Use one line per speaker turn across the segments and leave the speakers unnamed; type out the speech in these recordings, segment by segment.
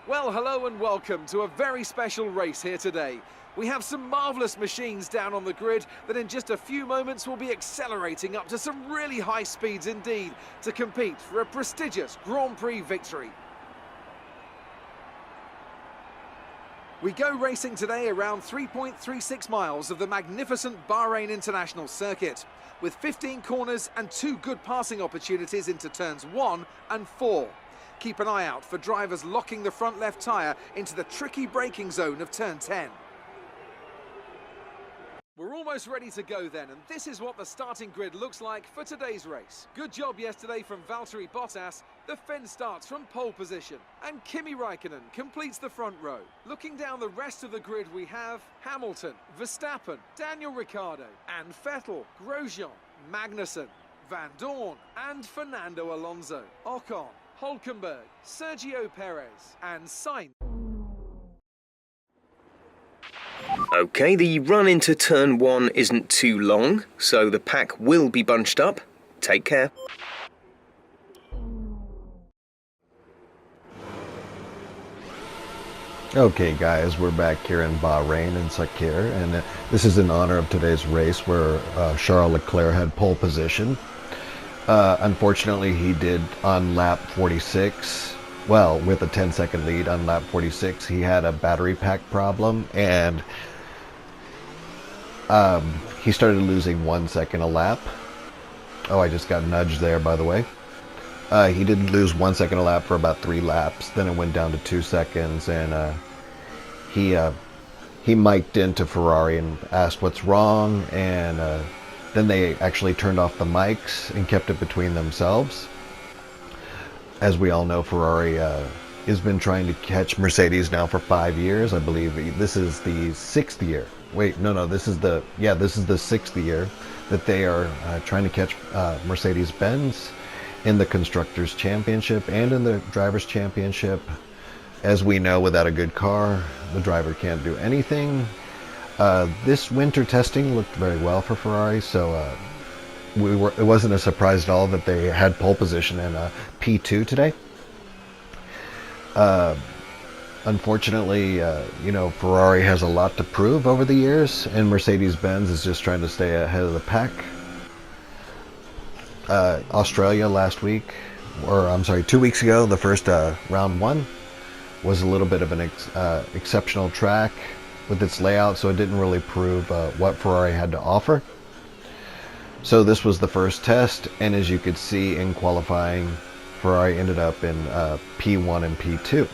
Well, hello and welcome to a very special race here today. We have some marvellous machines down on the grid that in just a few moments will be accelerating up to some really high speeds indeed to compete for a prestigious Grand Prix victory. We go racing today around 3.36 miles of the magnificent Bahrain International Circuit, with 15 corners and 2 good passing opportunities into turns 1 and 4. Keep an eye out for drivers locking the front left tyre into the tricky braking zone of turn 10. We're almost ready to go then, and this is what the starting grid looks like for today's race. Good job yesterday from Valtteri Bottas. The Finn starts from pole position, and Kimi Raikkonen completes the front row. Looking down the rest of the grid, we have Hamilton, Verstappen, Daniel Ricciardo, and Vettel, Grosjean, Magnussen, Van Dorn, and Fernando Alonso, Ocon, Hülkenberg, Sergio Perez, and Sainz.
Okay, the run into turn 1 isn't too long, so the pack will be bunched up. Take care.
Okay guys, we're back here in Bahrain in Sakir, and this is in honor of today's race where Charles Leclerc had pole position. Unfortunately, he did on lap 46. Well, with a 10-second lead on lap 46, he had a battery pack problem, and he started losing 1 second a lap. Oh, I just got nudged there, by the way. He did lose 1 second a lap for about 3 laps. Then it went down to 2 seconds, and he mic'd into Ferrari and asked what's wrong, and then they actually turned off the mics and kept it between themselves. As we all know, Ferrari has been trying to catch Mercedes now for 5 years. I believe this is the 6th year. Wait, no, this is the 6th year that they are trying to catch Mercedes-Benz in the Constructors' Championship and in the Drivers' Championship. As we know, without a good car, the driver can't do anything. This winter testing looked very well for Ferrari, so it wasn't a surprise at all that they had pole position in P2 today. Unfortunately, Ferrari has a lot to prove over the years, and Mercedes-Benz is just trying to stay ahead of the pack. Australia last week, or I'm sorry, 2 weeks ago, the first round 1 was a little bit of an exceptional track with its layout, so it didn't really prove what Ferrari had to offer. So this was the first test, and as you could see in qualifying, Ferrari ended up in P1 and P2.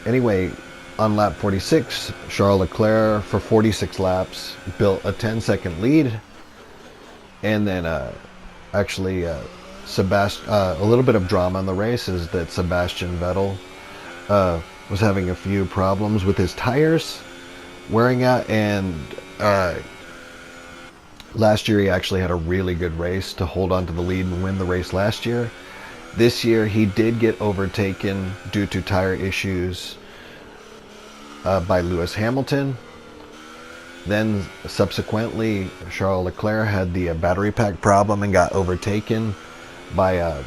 Anyway, on lap 46, Charles Leclerc for 46 laps built a 10-second lead, and then actually a little bit of drama in the race is that Sebastian Vettel was having a few problems with his tires wearing out, and last year he actually had a really good race to hold on to the lead and win the race last year. This year he did get overtaken due to tire issues by Lewis Hamilton. Then subsequently Charles Leclerc had the battery pack problem and got overtaken by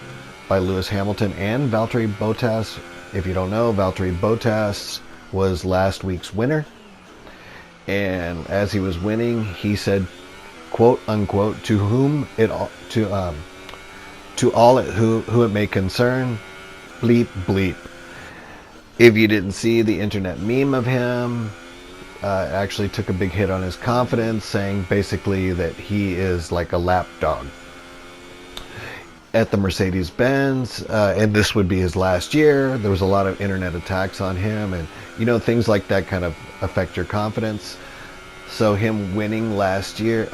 Lewis Hamilton and Valtteri Bottas. If you don't know, Valtteri Bottas was last week's winner, and as he was winning, he said, quote unquote, to all who it may concern, bleep bleep. If you didn't see the internet meme of him, actually took a big hit on his confidence, saying basically that he is like a lapdog at the Mercedes-Benz, and this would be his last year. There was a lot of internet attacks on him, and things like that kind of affect your confidence. So him winning last year,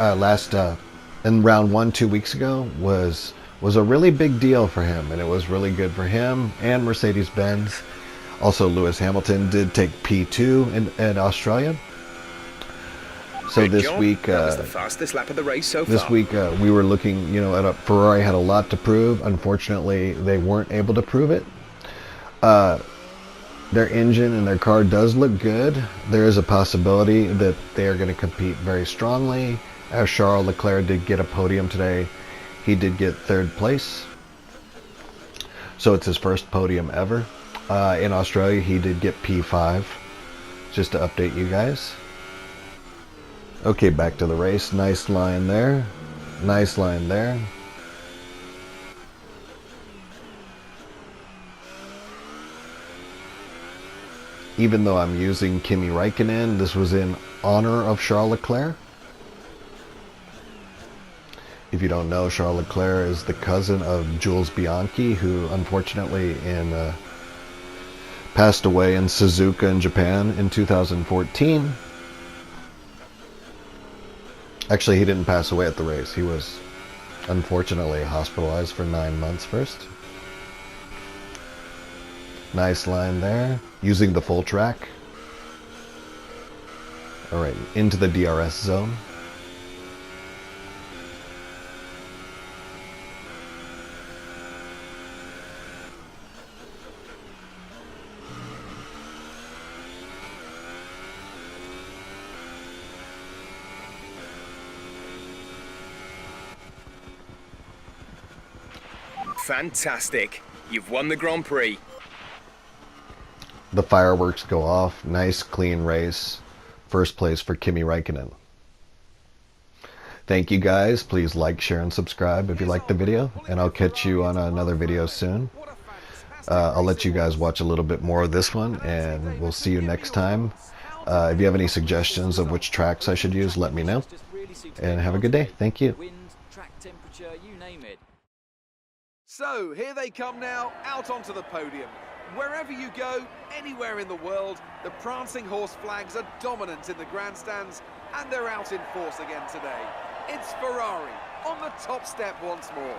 in round 1 2 weeks ago was a really big deal for him, and it was really good for him and Mercedes-Benz. Also, Lewis Hamilton did take P2 in Australia. So this week,
that was the fastest lap of the race so far.
This week we were looking, at Ferrari had a lot to prove. Unfortunately, they weren't able to prove it. Their engine and their car does look good. There is a possibility that they are going to compete very strongly. As Charles Leclerc did get a podium today, he did get 3rd place. So it's his first podium ever. In Australia, he did get P5. Just to update you guys. Okay, back to the race. Nice line there. Nice line there. Even though I'm using Kimi Räikkönen, this was in honor of Charles Leclerc. If you don't know, Charles Leclerc is the cousin of Jules Bianchi, who unfortunately passed away in Suzuka in Japan in 2014. Actually, he didn't pass away at the race. He was unfortunately hospitalized for 9 months first. Nice line there. Using the full track. Alright, into the DRS zone.
Fantastic. You've won the Grand Prix.
The fireworks go off. Nice, clean race. First place for Kimi Räikkönen. Thank you guys. Please like, share, and subscribe if you liked the video. And I'll catch you on another video soon. I'll let you guys watch a little bit more of this one. And we'll see you next time. If you have any suggestions of which tracks I should use, let me know. And have a good day. Thank you.
So, here they come now, out onto the podium. Wherever you go, anywhere in the world, the prancing horse flags are dominant in the grandstands, and they're out in force again today. It's Ferrari on the top step once more.